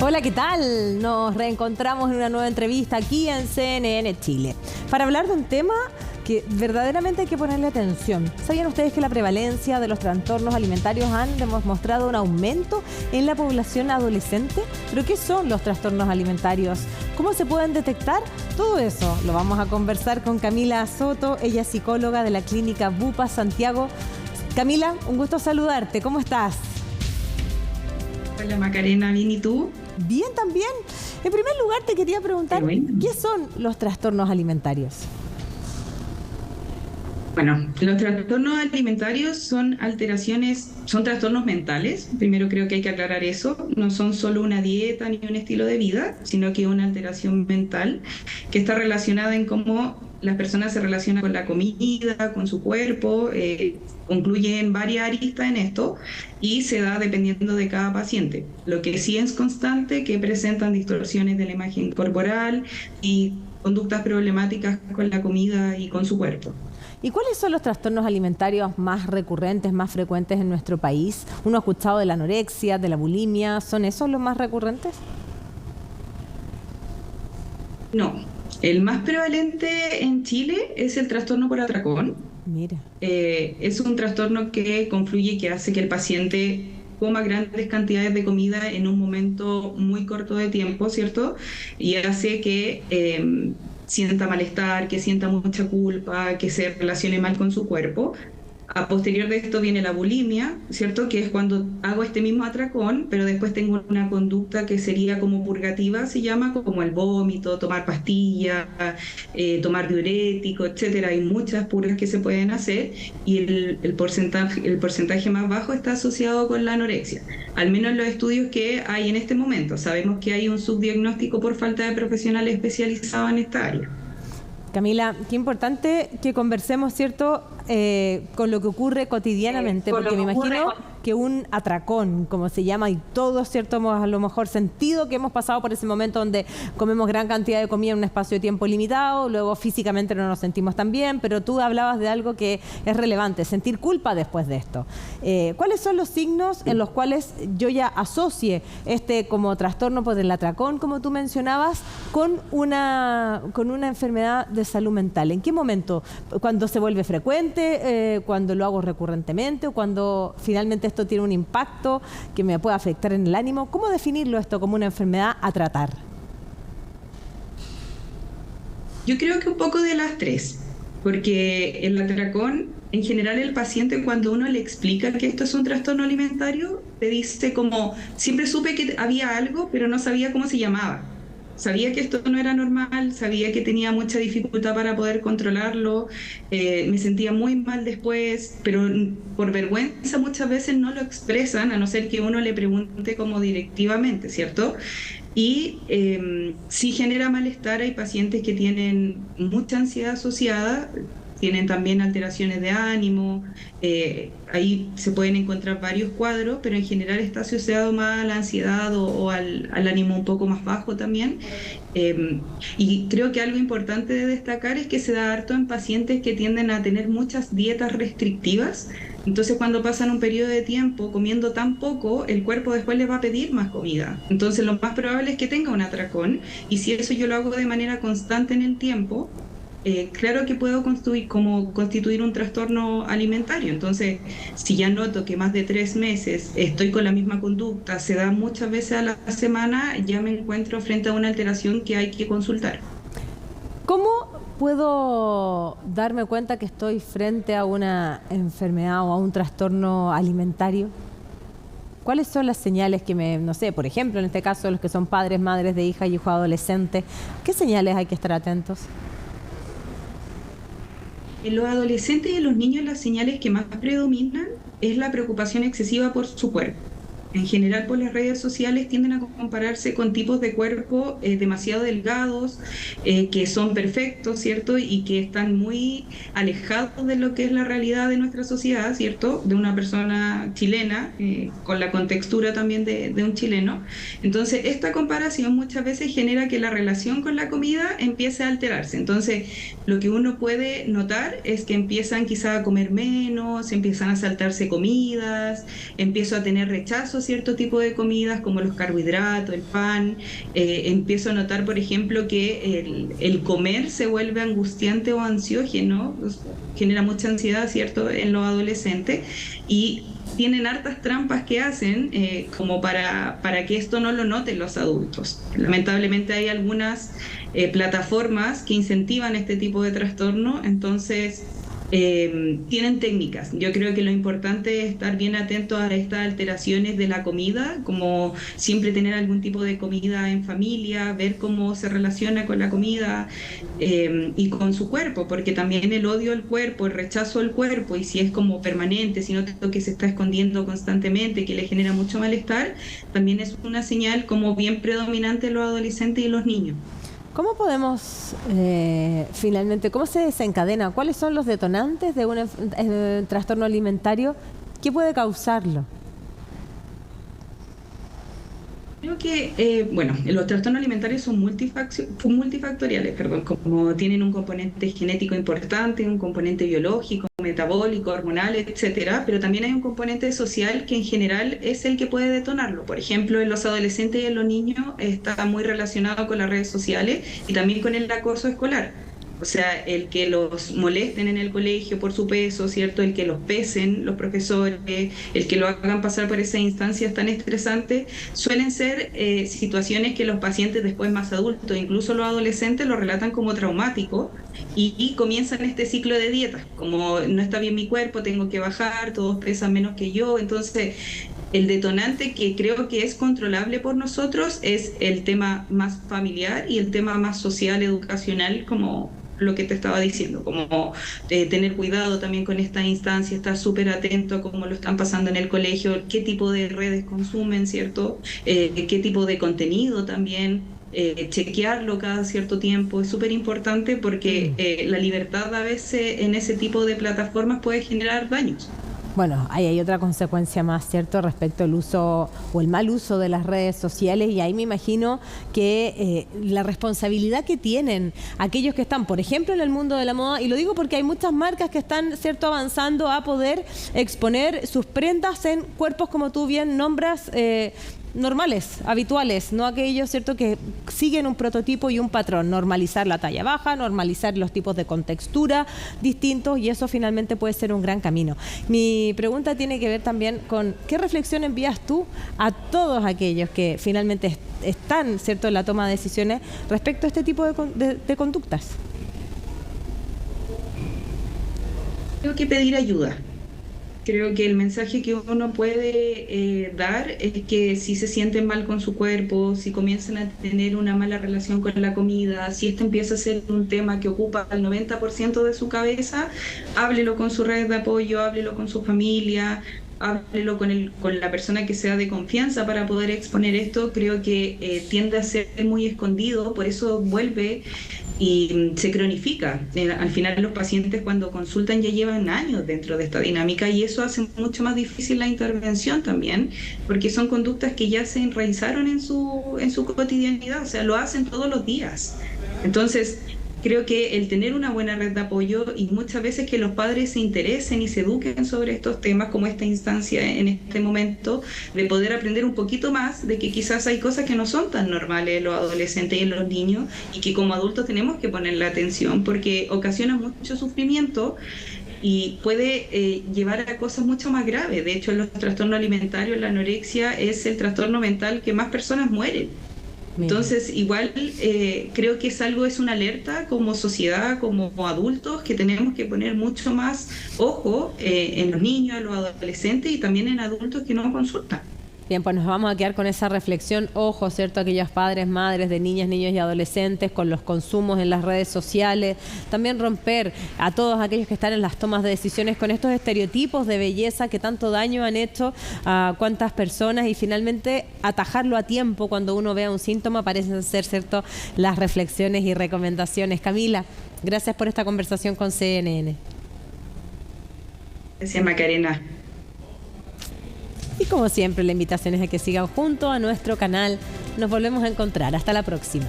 Hola, ¿qué tal? Nos reencontramos en una nueva entrevista aquí en CNN Chile para hablar de un tema que verdaderamente hay que ponerle atención. ¿Sabían ustedes que la prevalencia de los trastornos alimentarios han demostrado un aumento en la población adolescente? ¿Pero qué son los trastornos alimentarios? ¿Cómo se pueden detectar? Todo eso lo vamos a conversar con Camila Soto, ella es psicóloga de la clínica Bupa Santiago. Camila, un gusto saludarte. ¿Cómo estás? Hola Macarena, ¿bien y tú? Bien también. En primer lugar te quería preguntar, ¿qué son los trastornos alimentarios? Bueno, los trastornos alimentarios son trastornos mentales. Primero creo que hay que aclarar eso. No son solo una dieta ni un estilo de vida, sino que es una alteración mental que está relacionada en cómo las personas se relacionan con la comida, con su cuerpo, concluyen varias aristas en esto y se da dependiendo de cada paciente. Lo que sí es constante, que presentan distorsiones de la imagen corporal y conductas problemáticas con la comida y con su cuerpo. ¿Y cuáles son los trastornos alimentarios más recurrentes, más frecuentes en nuestro país? Uno ha escuchado de la anorexia, de la bulimia. ¿Son esos los más recurrentes? No. El más prevalente en Chile es el trastorno por atracón. Mira. Es un trastorno que confluye, que hace que el paciente coma grandes cantidades de comida en un momento muy corto de tiempo, ¿cierto? Y hace que sienta malestar, que sienta mucha culpa, que se relacione mal con su cuerpo. A posterior de esto viene la bulimia, ¿cierto? Que es cuando hago este mismo atracón, pero después tengo una conducta que sería como purgativa, se llama, como el vómito, tomar pastillas, tomar diurético, etcétera. Hay muchas purgas que se pueden hacer y el porcentaje más bajo está asociado con la anorexia. Al menos en los estudios que hay en este momento. Sabemos que hay un subdiagnóstico por falta de profesionales especializados en esta área. Camila, qué importante que conversemos, ¿cierto?, con lo que ocurre cotidianamente, porque me imagino que un atracón, como se llama, y todos, ¿cierto?, hemos a lo mejor sentido que hemos pasado por ese momento donde comemos gran cantidad de comida en un espacio de tiempo limitado, luego físicamente no nos sentimos tan bien, pero tú hablabas de algo que es relevante, sentir culpa después de esto. ¿Cuáles son los signos en los cuales yo ya asocie como trastorno por el atracón, como tú mencionabas, con una enfermedad de salud mental? ¿En qué momento? ¿Cuando se vuelve frecuente? ¿Cuando lo hago recurrentemente? ¿O cuando finalmente esto tiene un impacto que me puede afectar en el ánimo? ¿Cómo definirlo esto como una enfermedad a tratar? Yo creo que un poco de las tres, porque el atracón, en general el paciente cuando uno le explica que esto es un trastorno alimentario, te dice como, siempre supe que había algo, pero no sabía cómo se llamaba. Sabía que esto no era normal, sabía que tenía mucha dificultad para poder controlarlo, me sentía muy mal después, pero por vergüenza muchas veces no lo expresan, a no ser que uno le pregunte como directivamente, ¿cierto? Y sí genera malestar, hay pacientes que tienen mucha ansiedad asociada, tienen también alteraciones de ánimo, ahí se pueden encontrar varios cuadros, pero en general está asociado más a la ansiedad o al ánimo un poco más bajo también. Y creo que algo importante de destacar es que se da harto en pacientes que tienden a tener muchas dietas restrictivas. Entonces cuando pasan un periodo de tiempo comiendo tan poco, el cuerpo después les va a pedir más comida. Entonces lo más probable es que tenga un atracón, y si eso yo lo hago de manera constante en el tiempo, claro que puedo constituir un trastorno alimentario. Entonces, si ya noto que más de 3 meses estoy con la misma conducta, se da muchas veces a la semana, ya me encuentro frente a una alteración que hay que consultar. ¿Cómo puedo darme cuenta que estoy frente a una enfermedad o a un trastorno alimentario? ¿Cuáles son las señales que no sé, por ejemplo, en este caso, los que son padres, madres de hijas y hijos adolescentes, ¿qué señales hay que estar atentos? En los adolescentes y en los niños las señales que más predominan es la preocupación excesiva por su cuerpo. En general, por las redes sociales tienden a compararse con tipos de cuerpo demasiado delgados, que son perfectos, ¿cierto? Y que están muy alejados de lo que es la realidad de nuestra sociedad, ¿cierto? De una persona chilena, con la contextura también de un chileno. Entonces, esta comparación muchas veces genera que la relación con la comida empiece a alterarse. Entonces, lo que uno puede notar es que empiezan quizá a comer menos, empiezan a saltarse comidas, empiezo a tener rechazo rechazo a cierto tipo de comidas como los carbohidratos, el pan. Empiezo a notar, por ejemplo, que el comer se vuelve angustiante o ansiógeno, genera mucha ansiedad, ¿cierto?, en los adolescentes, y tienen hartas trampas que hacen como para que esto no lo noten los adultos. Lamentablemente hay algunas plataformas que incentivan este tipo de trastorno, entonces tienen técnicas. Yo creo que lo importante es estar bien atentos a estas alteraciones de la comida, como siempre tener algún tipo de comida en familia, ver cómo se relaciona con la comida y con su cuerpo, porque también el odio al cuerpo, el rechazo al cuerpo, y si es como permanente, si noto que se está escondiendo constantemente, que le genera mucho malestar, también es una señal como bien predominante en los adolescentes y los niños. ¿Cómo podemos, finalmente, cómo se desencadena? ¿Cuáles son los detonantes de un trastorno alimentario? ¿Qué puede causarlo? Creo que, los trastornos alimentarios son multifactoriales, como tienen un componente genético importante, un componente biológico, metabólico, hormonal, etcétera, pero también hay un componente social que en general es el que puede detonarlo. Por ejemplo, en los adolescentes y en los niños está muy relacionado con las redes sociales y también con el acoso escolar. O sea, el que los molesten en el colegio por su peso, ¿cierto? El que los pesen los profesores, el que lo hagan pasar por esas instancias tan estresantes, suelen ser situaciones que los pacientes después más adultos, incluso los adolescentes, lo relatan como traumático y comienzan este ciclo de dietas, como no está bien mi cuerpo, tengo que bajar, todos pesan menos que yo. Entonces, el detonante que creo que es controlable por nosotros es el tema más familiar y el tema más social, educacional, como lo que te estaba diciendo, como tener cuidado también con esta instancia, estar súper atento a cómo lo están pasando en el colegio, qué tipo de redes consumen, ¿cierto? Qué tipo de contenido también, chequearlo cada cierto tiempo, es súper importante porque la libertad a veces en ese tipo de plataformas puede generar daños. Bueno, ahí hay otra consecuencia más, ¿cierto?, respecto al uso o el mal uso de las redes sociales, y ahí me imagino que la responsabilidad que tienen aquellos que están, por ejemplo, en el mundo de la moda, y lo digo porque hay muchas marcas que están, ¿cierto?, avanzando a poder exponer sus prendas en cuerpos, como tú bien nombras, normales, habituales, no aquellos, ¿cierto?, que siguen un prototipo y un patrón. Normalizar la talla baja, normalizar los tipos de contextura distintos, y eso finalmente puede ser un gran camino. Mi pregunta tiene que ver también con ¿qué reflexión envías tú a todos aquellos que finalmente están, ¿cierto?, en la toma de decisiones respecto a este tipo de conductas? Tengo que pedir ayuda. Creo que el mensaje que uno puede dar es que si se sienten mal con su cuerpo, si comienzan a tener una mala relación con la comida, si esto empieza a ser un tema que ocupa el 90% de su cabeza, háblelo con su red de apoyo, háblelo con su familia, háblelo con la persona que sea de confianza para poder exponer esto. Creo que tiende a ser muy escondido, por eso vuelve y se cronifica. Al final los pacientes cuando consultan ya llevan años dentro de esta dinámica y eso hace mucho más difícil la intervención también, porque son conductas que ya se enraizaron en su cotidianidad, o sea, lo hacen todos los días. Entonces, creo que el tener una buena red de apoyo y muchas veces que los padres se interesen y se eduquen sobre estos temas, como esta instancia en este momento, de poder aprender un poquito más de que quizás hay cosas que no son tan normales en los adolescentes y en los niños y que como adultos tenemos que ponerle atención porque ocasiona mucho sufrimiento y puede llevar a cosas mucho más graves. De hecho, en los trastornos alimentarios, la anorexia es el trastorno mental que más personas mueren. Entonces, igual creo que es una alerta como sociedad, como adultos, que tenemos que poner mucho más ojo en los niños, en los adolescentes y también en adultos que no consultan. Bien, pues nos vamos a quedar con esa reflexión. Ojo, ¿cierto? Aquellos padres, madres de niñas, niños y adolescentes con los consumos en las redes sociales. También romper a todos aquellos que están en las tomas de decisiones con estos estereotipos de belleza que tanto daño han hecho a cuántas personas y finalmente atajarlo a tiempo cuando uno vea un síntoma. Parecen ser, ¿cierto?, las reflexiones y recomendaciones. Camila, gracias por esta conversación con CNN. Gracias, Macarena. Y como siempre, la invitación es a que sigan junto a nuestro canal. Nos volvemos a encontrar. Hasta la próxima.